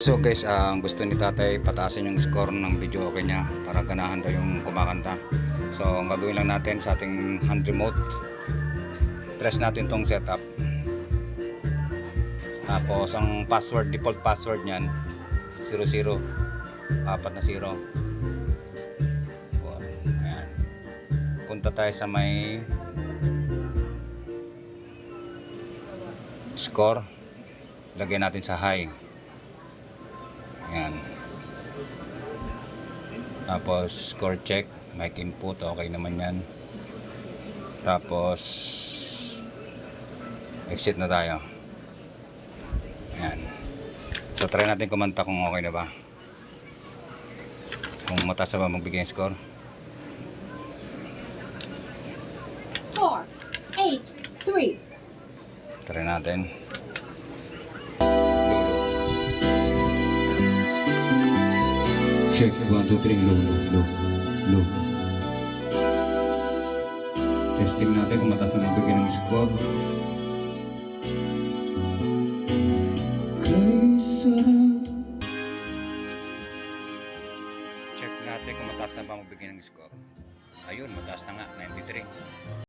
So guys, ang gusto ni tatay pataasin yung score ng video okay niya para ganahan daw yung kumakanta. So ang gagawin lang natin sa ating hand remote, press natin tong setup. Tapos ang password, default password niyan 00, 4 na 0. Ayan. Punta tayo sa may score, lagyan natin sa high. Ayan. Tapos score check, mic input, okay naman yan. Tapos exit na tayo. Ayan. So try natin kumanta kung okay na ba, kung mataas na ba magbigay ng score. 4, 8, 3. Try natin. Check 1, 2, 3, low. Testing natin kung mataas na magbigay ng score. Check natin kung mataas na ba magbigay ng score. Ayun, mataas na nga, 93.